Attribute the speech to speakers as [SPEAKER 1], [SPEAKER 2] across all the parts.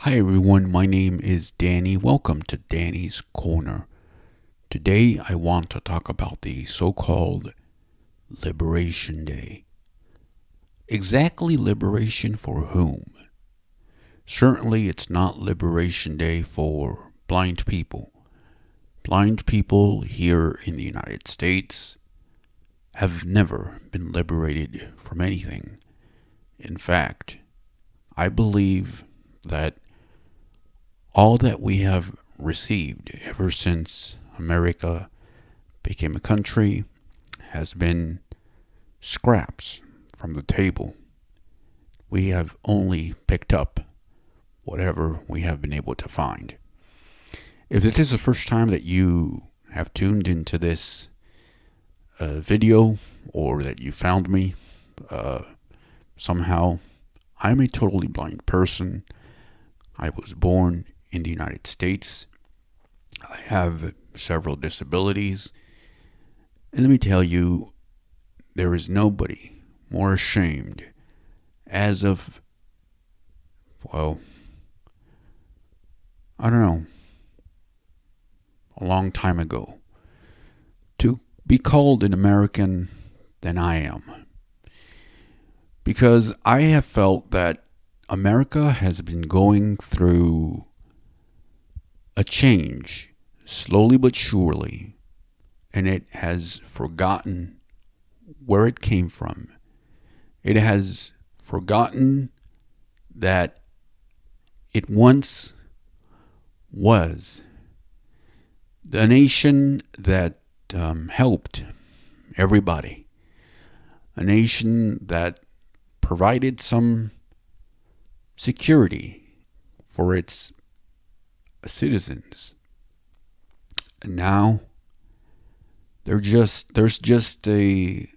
[SPEAKER 1] Hi everyone, my name is Danny. Welcome to Danny's Corner. Today I want to talk about the so-called Liberation Day. Exactly liberation for whom? Certainly it's not Liberation Day for blind people. Blind people here in the United States have never been liberated from anything. In fact, I believe that all that we have received ever since America became a country has been scraps from the table. We have only picked up whatever we have been able to find. If this is the first time that you have tuned into this video or that you found me somehow, I'm a totally blind person. I was born in the United States. I have several disabilities. And let me tell you, there is nobody more ashamed as of, well, I don't know, a long time ago, to be called an American than I am. Because I have felt that America has been going through a change, slowly but surely, and it has forgotten where it came from. It has forgotten that it once was the nation that helped everybody, a nation that provided some security for its citizens. And now there's just a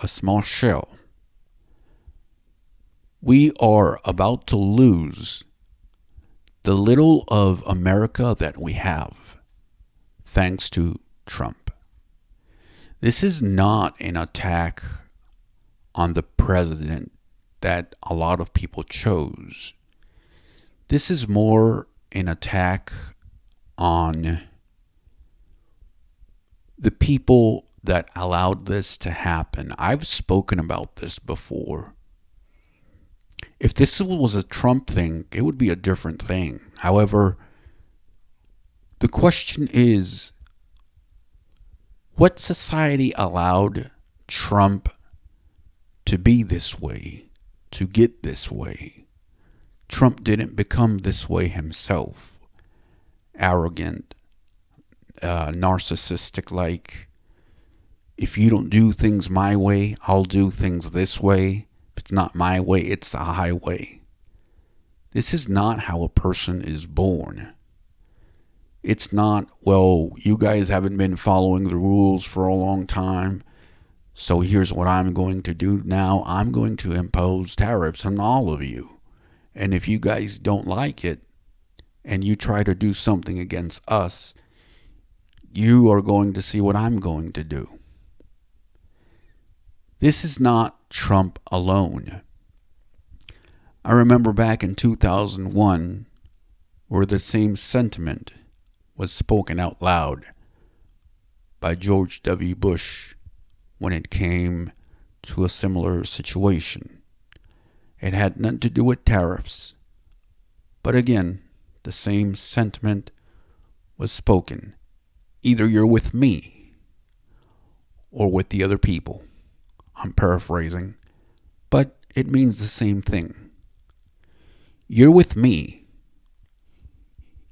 [SPEAKER 1] small shell. We are about to lose the little of America that we have, thanks to Trump. This is not an attack on the president that a lot of people chose. This is more an attack on the people that allowed this to happen. I've spoken about this before. If this was a Trump thing, it would be a different thing. However, the question is, what society allowed Trump to be this way, to get this way? Trump didn't become this way himself. Arrogant, narcissistic, like, if you don't do things my way, I'll do things this way. If it's not my way, it's the highway. This is not how a person is born. It's not, well, you guys haven't been following the rules for a long time, so here's what I'm going to do now. I'm going to impose tariffs on all of you. And if you guys don't like it and you try to do something against us, you are going to see what I'm going to do. This is not Trump alone. I remember back in 2001 where the same sentiment was spoken out loud by George W. Bush when it came to a similar situation. It had nothing to do with tariffs. But again, the same sentiment was spoken. Either you're with me or with the other people. I'm paraphrasing, but it means the same thing. You're with me.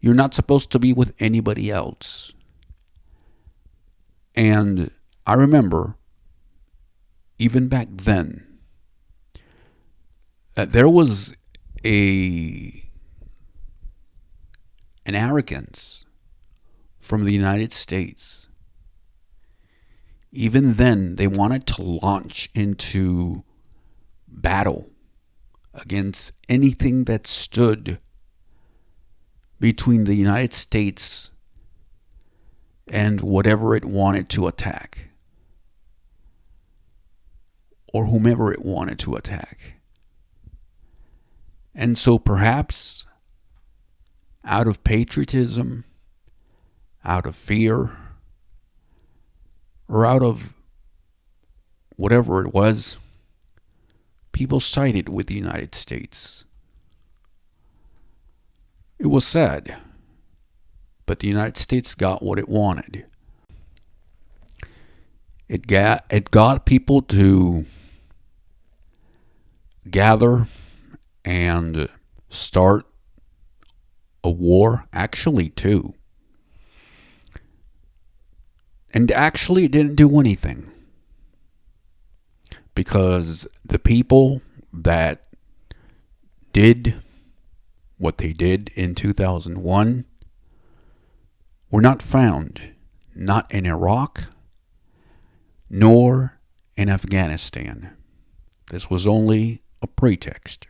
[SPEAKER 1] You're not supposed to be with anybody else. And I remember, even back then, there was an arrogance from the United States. Even then, they wanted to launch into battle against anything that stood between the United States and whatever it wanted to attack, or whomever it wanted to attack. And so perhaps out of patriotism, out of fear, or out of whatever it was, people sided with the United States. It was sad, but the United States got what it wanted. It got people to gather and start a war, actually two. And actually it didn't do anything, because the people that did what they did in 2001 were not found, not in Iraq, nor in Afghanistan. This was only a pretext.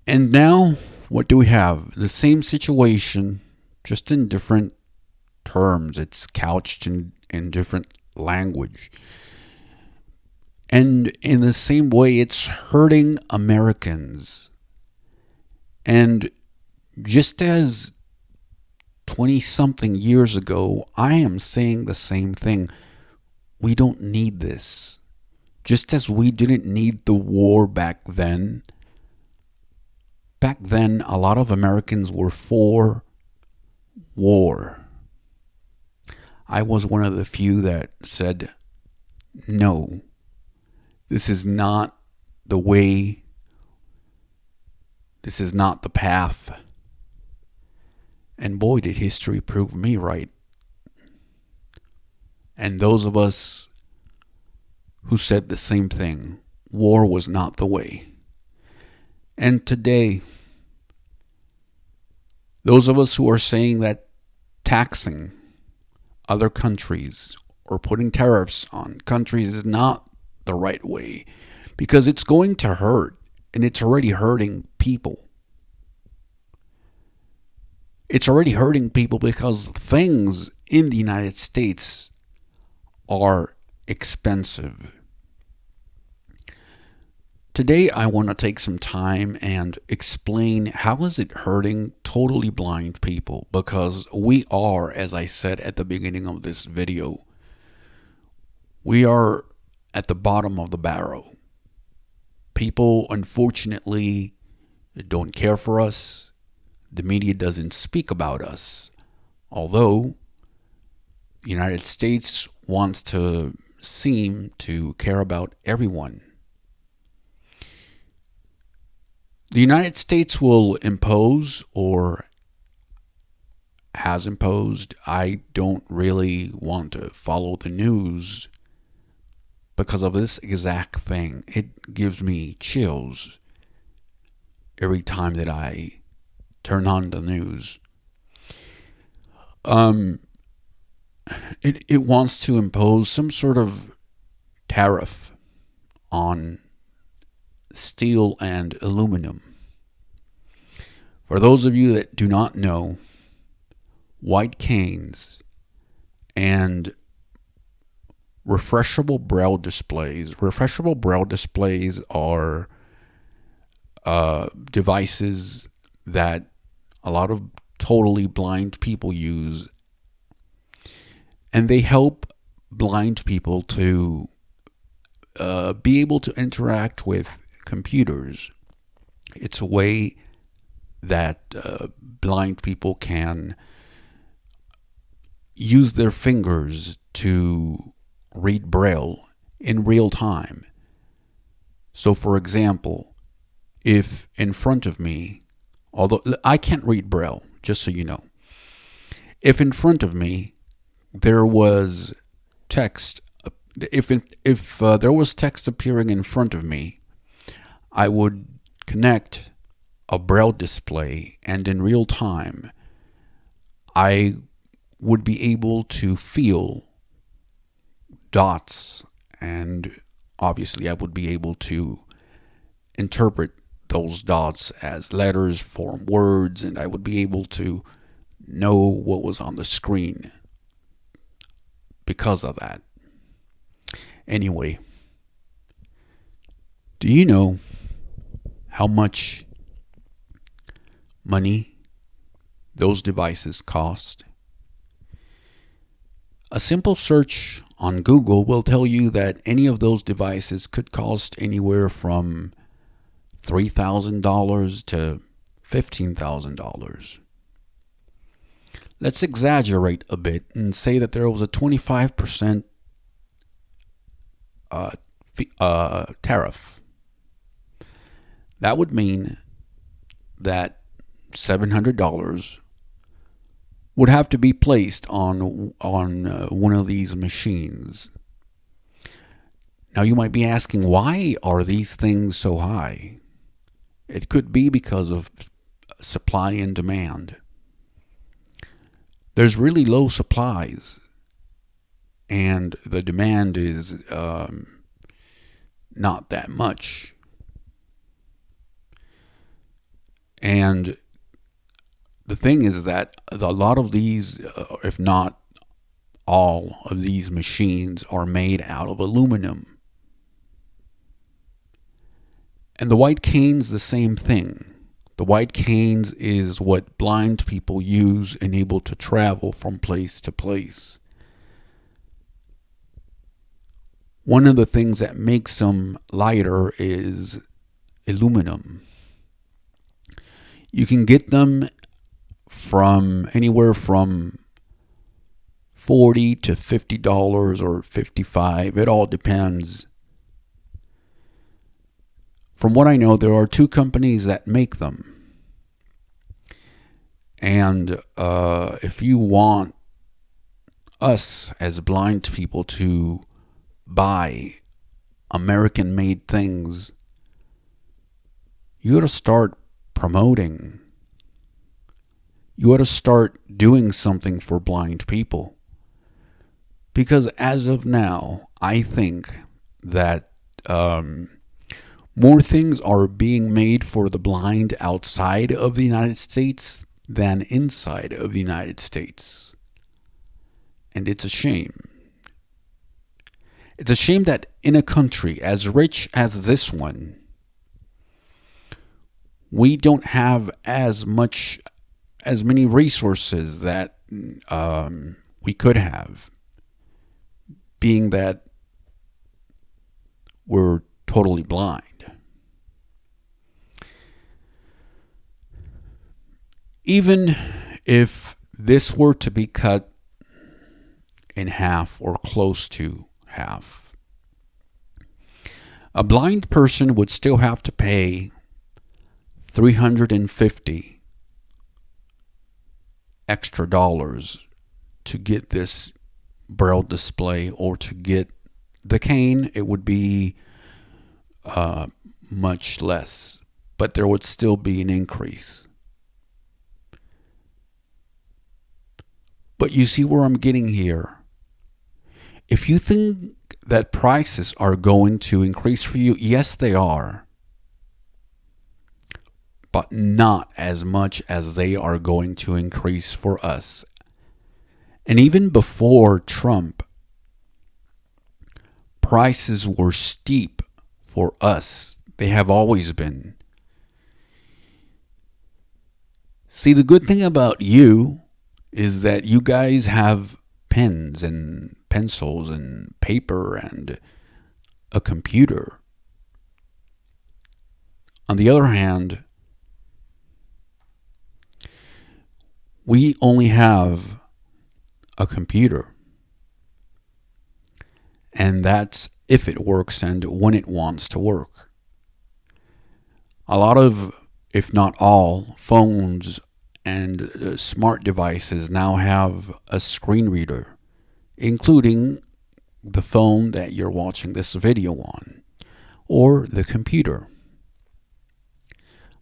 [SPEAKER 1] And now, what do we have? The same situation, just in different terms. It's couched in different language. And in the same way, it's hurting Americans. And just as 20-something years ago, I am saying the same thing. We don't need this. Just as we didn't need the war back then. Back then, a lot of Americans were for war. I was one of the few that said, no, this is not the way, this is not the path. And boy, did history prove me right. And those of us who said the same thing, war was not the way. And today, those of us who are saying that taxing other countries or putting tariffs on countries is not the right way, because it's going to hurt, and it's already hurting people. It's already hurting people because things in the United States are expensive. Today I want to take some time and explain how is it hurting totally blind people, because we are, as I said at the beginning of this video, we are at the bottom of the barrel. People, unfortunately, don't care for us. The media doesn't speak about us. Although the United States wants to seem to care about everyone. The United States will impose, or has imposed, I don't really want to follow the news because of this exact thing. It gives me chills every time that I turn on the news. It wants to impose some sort of tariff on steel and aluminum. For those of you that do not know, white canes and refreshable braille displays. Refreshable braille displays are devices that a lot of totally blind people use, and they help blind people to be able to interact with computers. It's a way that blind people can use their fingers to read braille in real time. So, for example, if in front of me, although I can't read braille, just so you know, if in front of me there was text, if there was text appearing in front of me, I would connect a braille display, and in real time, I would be able to feel dots, and obviously I would be able to interpret those dots as letters, form words, and I would be able to know what was on the screen because of that. Anyway, Do you know how much money those devices cost? A simple search on Google will tell you that any of those devices could cost anywhere from $3,000 to $15,000. Let's exaggerate a bit and say that there was a 25% tariff. That would mean that $700 would have to be placed on one of these machines. Now you might be asking, why are these things so high? It could be because of supply and demand. There's really low supplies, and the demand is not that much. And the thing is that a lot of these, if not all of these machines, are made out of aluminum. And the white cane's the same thing. The white canes is what blind people use and able to travel from place to place. One of the things that makes them lighter is aluminum. You can get them from anywhere from $40 to $50 or $55. It all depends. From what I know, there are two companies that make them. And if you want us as blind people to buy American-made things, you got to start promoting. You got to start doing something for blind people. Because as of now, I think that more things are being made for the blind outside of the United States than inside of the United States. And it's a shame. It's a shame that in a country as rich as this one, we don't have as many resources that we could have, being that we're totally blind. Even if this were to be cut in half or close to half, a blind person would still have to pay $350 extra dollars to get this braille display, or to get the cane. It would be much less, but there would still be an increase. But you see where I'm getting here. If you think that prices are going to increase for you, yes, they are. But not as much as they are going to increase for us. And even before Trump, prices were steep for us. They have always been. See, the good thing about you is that you guys have pens and pencils and paper and a computer. On the other hand, we only have a computer. And that's if it works and when it wants to work. A lot of, if not all, phones and smart devices now have a screen reader, including the phone that you're watching this video on, or the computer.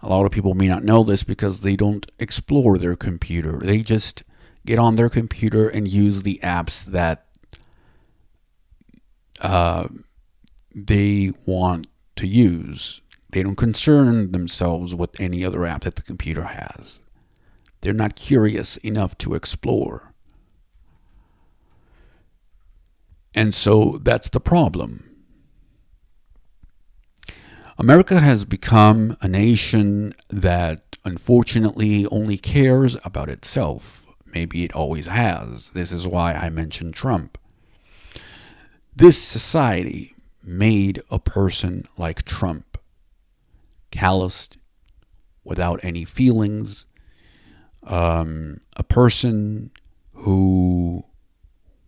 [SPEAKER 1] A lot of people may not know this because they don't explore their computer. They just get on their computer and use the apps that they want to use. They don't concern themselves with any other app that the computer has. They're not curious enough to explore. And so that's the problem. America has become a nation that unfortunately only cares about itself. Maybe it always has. This is why I mentioned Trump. This society made a person like Trump, calloused, without any feelings, a person who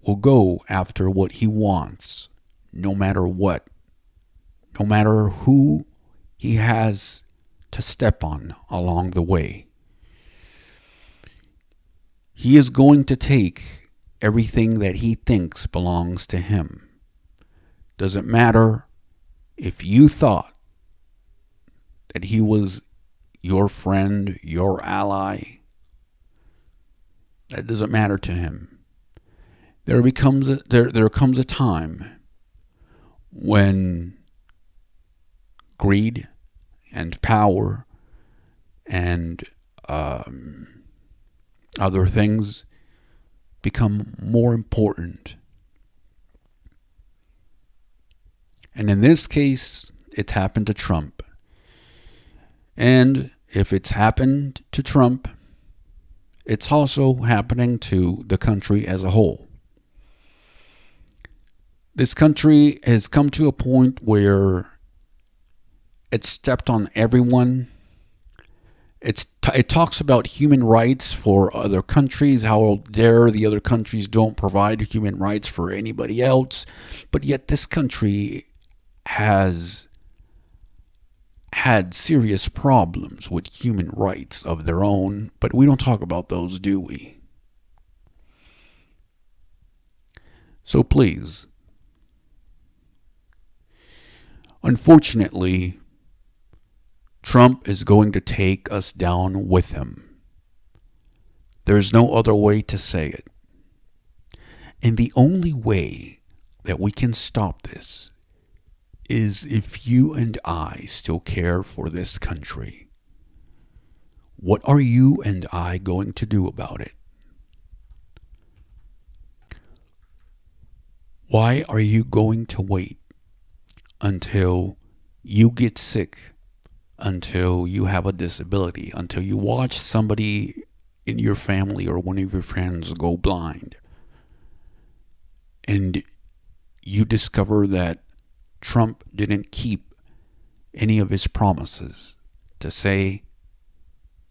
[SPEAKER 1] will go after what he wants, no matter what, no matter who he has to step on along the way. He is going to take everything that he thinks belongs to him. Doesn't matter if you thought that he was your friend, your ally. That doesn't matter to him. There comes a time when greed and power and other things become more important. And in this case, it's happened to Trump. And if it's happened to Trump, it's also happening to the country as a whole. This country has come to a point where it's stepped on everyone. It talks about human rights for other countries, how dare the other countries don't provide human rights for anybody else. But yet this country has had serious problems with human rights of their own, but we don't talk about those, do we? So please, unfortunately, Trump is going to take us down with him. There's no other way to say it. And the only way that we can stop this is if you and I still care for this country. What are you and I going to do about it? Why are you going to wait until you get sick, until you have a disability, until you watch somebody in your family or one of your friends go blind, and you discover that Trump didn't keep any of his promises to say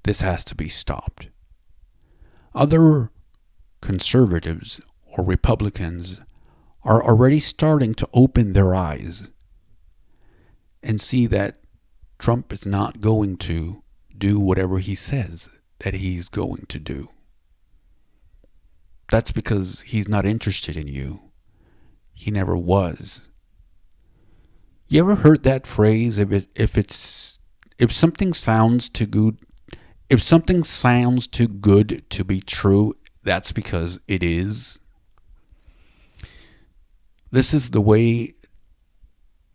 [SPEAKER 1] this has to be stopped? Other conservatives or Republicans are already starting to open their eyes and see that Trump is not going to do whatever he says that he's going to do. That's because he's not interested in you. He never was. You ever heard that phrase? If something sounds too good, if something sounds too good to be true, that's because it is. This is the way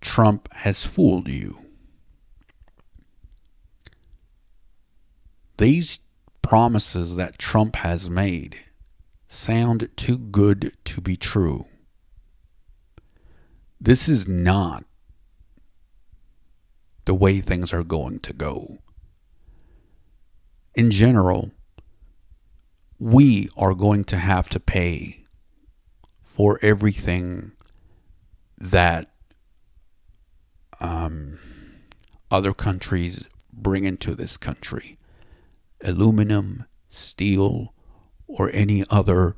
[SPEAKER 1] Trump has fooled you. These promises that Trump has made sound too good to be true. This is not the way things are going to go. In general, we are going to have to pay for everything that other countries bring into this country. Aluminum, steel, or any other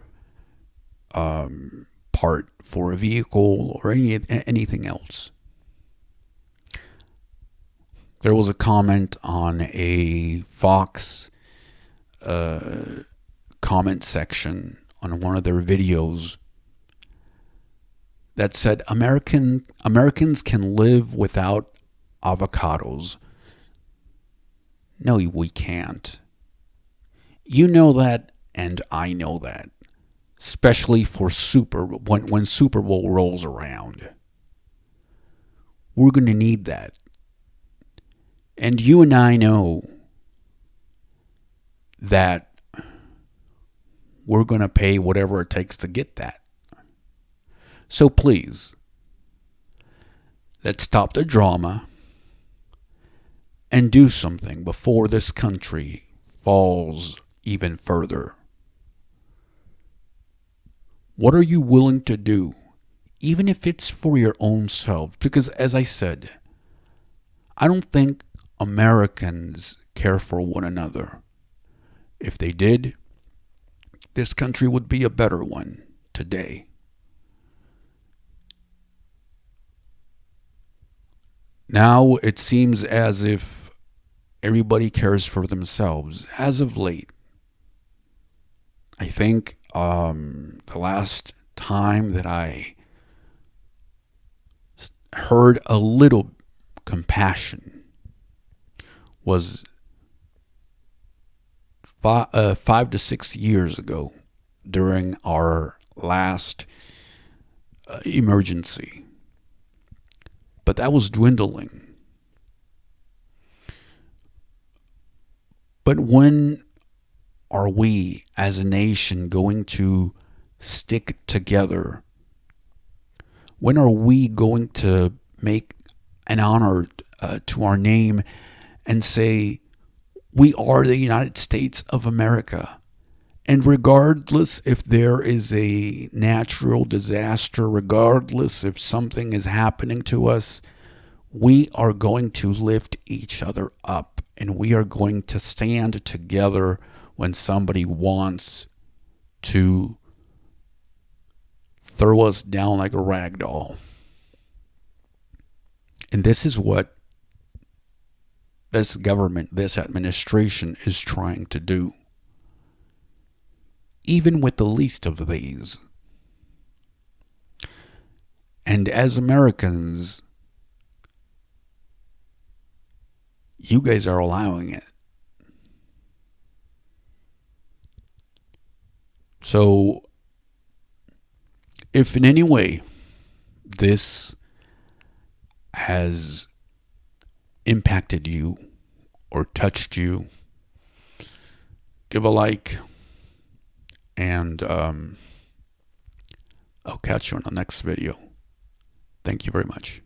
[SPEAKER 1] part for a vehicle or anything else. There was a comment on a Fox comment section on one of their videos that said Americans can live without avocados. No, we can't. You know that, and I know that. Especially for when Super Bowl rolls around. We're going to need that. And you and I know that we're going to pay whatever it takes to get that. So please, let's stop the drama. and do something before this country falls even further? What are you willing to do, even if it's for your own self? Because as I said, I don't think Americans care for one another. If they did, this country would be a better one today. Now it seems as if everybody cares for themselves as of late. I think the last time that I heard a little compassion was 5 to 6 years ago during our last emergency. But that was dwindling. But when are we as a nation going to stick together? When are we going to make an honor to our name and say, we are the United States of America? And regardless if there is a natural disaster, regardless if something is happening to us, we are going to lift each other up, and we are going to stand together when somebody wants to throw us down like a rag doll. And this is what this government, this administration is trying to do. Even with the least of these. And as Americans, you guys are allowing it. So, if in any way this has impacted you or touched you, give a like, and I'll catch you on the next video. Thank you very much.